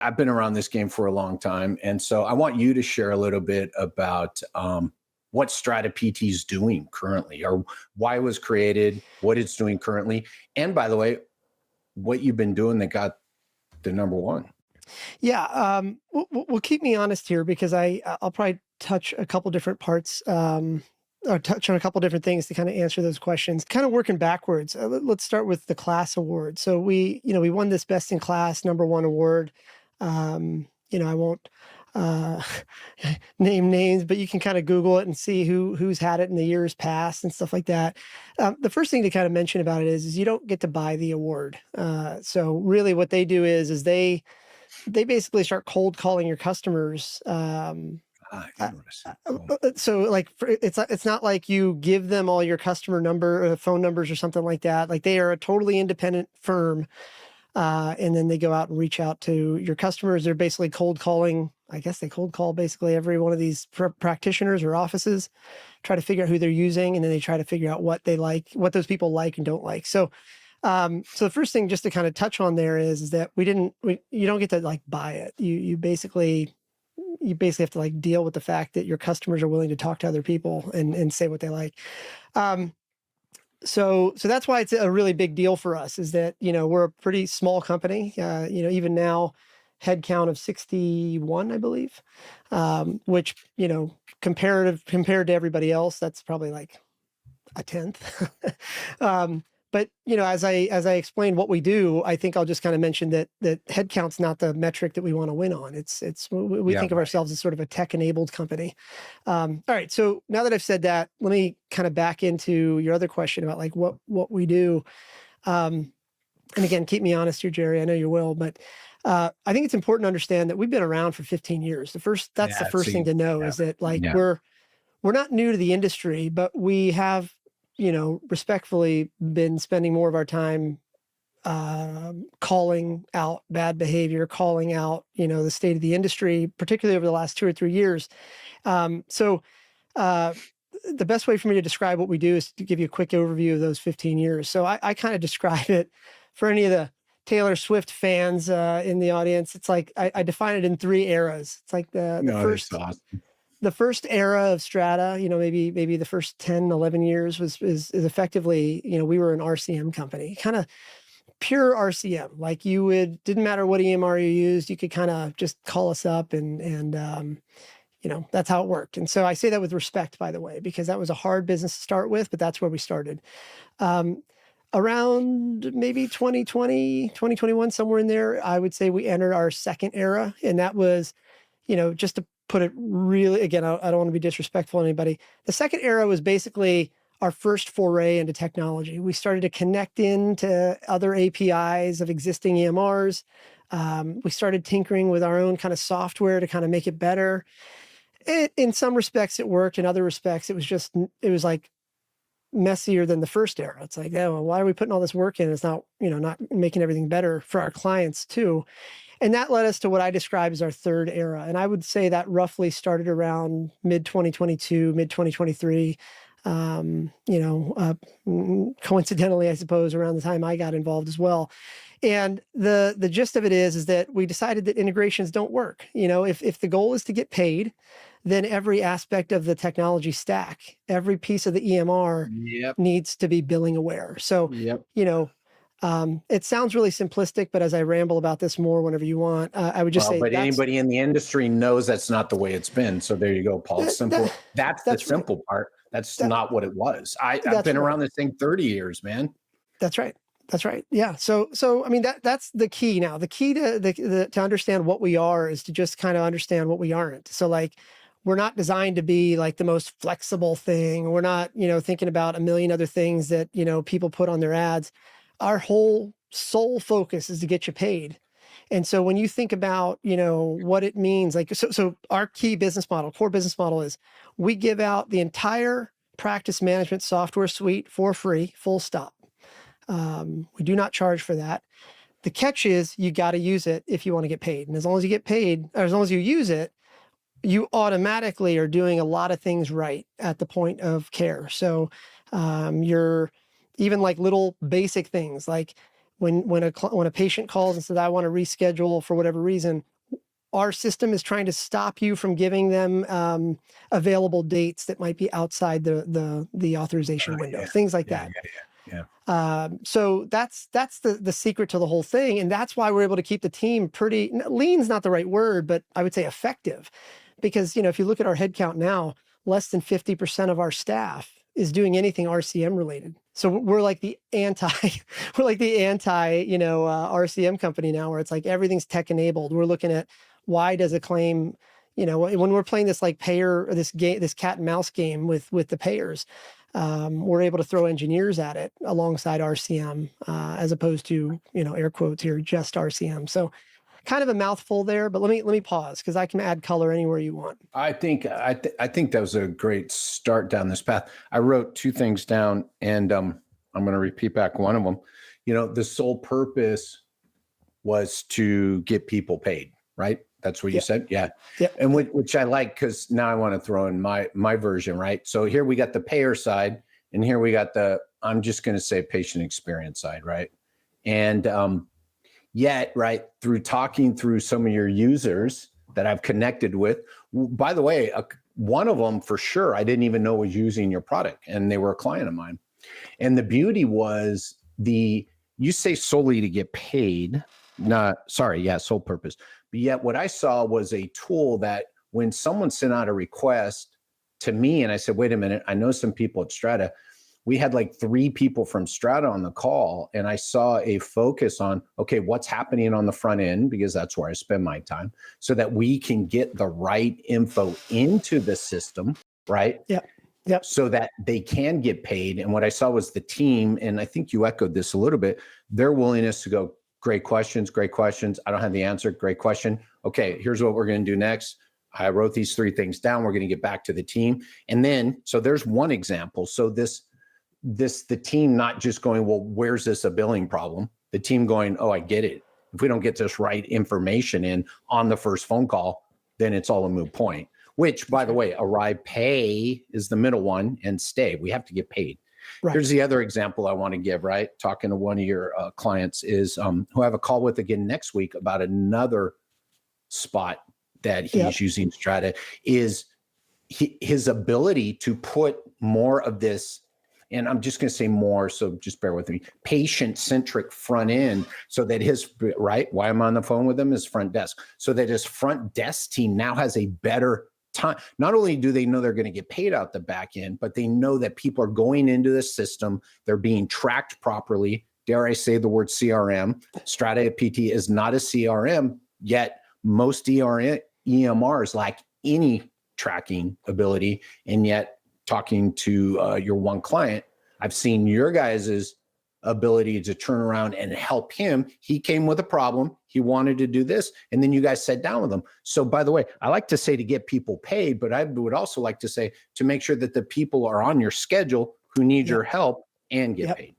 I've been around this game for a long time. And so I want you to share a little bit about what StrataPT is doing currently, or why it was created, what it's doing currently. And by the way, what you've been doing that got the number one. Yeah, well, keep me honest here because I'll probably touch a couple different parts, or touch on a couple different things to kind of answer those questions. Kind of working backwards. Let's start with the class award. So we won this best in class #1 award. I won't uh, name names, but you can kind of Google it and see who's had it in the years past and stuff like that. The first thing to kind of mention about it is you don't get to buy the award. So really, what they do is they basically start cold calling your customers. So like it's not like you give them all your customer number or phone numbers or something like that. Like they are a totally independent firm. And then they go out and reach out to your customers. They're basically cold calling. I guess they cold call basically every one of these practitioners or offices, try to figure out who they're using. And then they try to figure out what they like, what those people like and don't like. So the first thing just to kind of touch on there is that you don't get to like buy it. You basically have to like deal with the fact that your customers are willing to talk to other people and say what they like. So that's why it's a really big deal for us is that, we're a pretty small company, even now headcount of 61, I believe, which, compared to everybody else, that's probably like a tenth. But as I explain what we do, I think I'll just kind of mention that headcount's not the metric that we want to win on. We think of ourselves as sort of a tech-enabled company. All right, so now that I've said that, let me kind of back into your other question about like what we do. And again, keep me honest here, Jerry. I know you will, but I think it's important to understand that we've been around for 15 years. The first thing to know is that like we're not new to the industry, but we have respectfully been spending more of our time calling out bad behavior, calling out, the state of the industry, particularly over the last 2 or 3 years. The best way for me to describe what we do is to give you a quick overview of those 15 years. So I kind of describe it for any of the Taylor Swift fans in the audience. It's like I define it in 3 eras. It's like the first era of Strata, maybe the first 10, 11 years is effectively, we were an RCM company, kind of pure RCM. Like didn't matter what EMR you used, you could kind of just call us up and that's how it worked. And so I say that with respect, by the way, because that was a hard business to start with, but that's where we started. Around maybe 2020, 2021, somewhere in there, I would say we entered our second era. And that was, just to put it really, again, I don't want to be disrespectful to anybody. The second era was basically our first foray into technology. We started to connect into other APIs of existing EMRs. We started tinkering with our own kind of software to kind of make it better. In some respects, it worked. In other respects, it was like messier than the first era. It's like, well, why are we putting all this work in? It's not, not making everything better for our clients too. And that led us to what I describe as our third era. And I would say that roughly started around mid-2022, mid-2023, coincidentally, I suppose, around the time I got involved as well. And the gist of it is that we decided that integrations don't work. If the goal is to get paid, then every aspect of the technology stack, every piece of the EMR needs to be billing aware. So, it sounds really simplistic, but as I ramble about this more whenever you want, I would just say. But anybody in the industry knows that's not the way it's been. So there you go, Paul. Simple. That's the simple part. That's not what it was. I've been around this thing 30 years, man. That's right. That's right. Yeah. So I mean that's the key now. The key to understand what we are is to just kind of understand what we aren't. So like we're not designed to be like the most flexible thing. We're not, thinking about a million other things that, people put on their ads. Our whole sole focus is to get you paid. And so when you think about, what it means, like, so our key business model, core business model is we give out the entire practice management software suite for free, full stop. We do not charge for that. The catch is you got to use it if you want to get paid. And as long as you get paid, or as long as you use it, you automatically are doing a lot of things right at the point of care. So you're even like little basic things like when a patient calls and says, I want to reschedule for whatever reason, our system is trying to stop you from giving them available dates that might be outside the authorization window, Yeah, things like yeah, that. yeah, yeah. So that's the secret to the whole thing, and that's why we're able to keep the team pretty lean's not the right word, but I would say effective, because if you look at our headcount now, less than 50% of our staff is doing anything RCM related. So we're like the anti, we're like the anti, RCM company now, where it's like everything's tech enabled. We're looking at why does a claim, when we're playing this like payer, or this game, this cat and mouse game with the payers, we're able to throw engineers at it alongside RCM, as opposed to, air quotes here, just RCM. So kind of a mouthful there, but let me pause because I can add color anywhere you want. I think that was a great start down this path. I wrote two things down, and I'm going to repeat back one of them. The sole purpose was to get people paid, right? That's what you said, yeah. Yep. And which I like, because now I want to throw in my version, right? So here we got the payer side, and here we got I'm just going to say patient experience side, right? And yet, right, through talking through some of your users that I've connected with, by the way, one of them for sure, I didn't even know was using your product, and they were a client of mine. And the beauty was you say solely to get paid, sole purpose. But yet what I saw was a tool that when someone sent out a request to me, and I said, wait a minute, I know some people at Strata, we had like 3 people from Strata on the call, and I saw a focus on, okay, what's happening on the front end, because that's where I spend my time, so that we can get the right info into the system, right? Yeah. Yep. So that they can get paid. And what I saw was the team, and I think you echoed this a little bit, their willingness to go, great questions. I don't have the answer. Great question. Okay, here's what we're going to do next. I wrote these 3 things down. We're going to get back to the team. And then, so there's one example. So the team not just going, well, where's this a billing problem? The team going, oh, I get it. If we don't get this right information in on the first phone call, then it's all a moot point. Which, by the way, arrive, pay is the middle one, and stay. We have to get paid. Right. Here's the other example I want to give, right? Talking to one of your clients is who I have a call with again next week about another spot that he's using Strata, is his ability to put more of this, and I'm just going to say more, so just bear with me, patient-centric front end, so that why I'm on the phone with him is front desk, so that his front desk team now has a better time. Not only do they know they're going to get paid out the back end, but they know that people are going into the system, they're being tracked properly. Dare I say the word CRM? StrataPT is not a CRM, yet most EMRs lack any tracking ability. And yet, talking to your one client, I've seen your guys's ability to turn around and help him. He came with a problem. He wanted to do this. And then you guys sat down with him. So by the way, I like to say to get people paid, but I would also like to say to make sure that the people are on your schedule who need your help and get paid.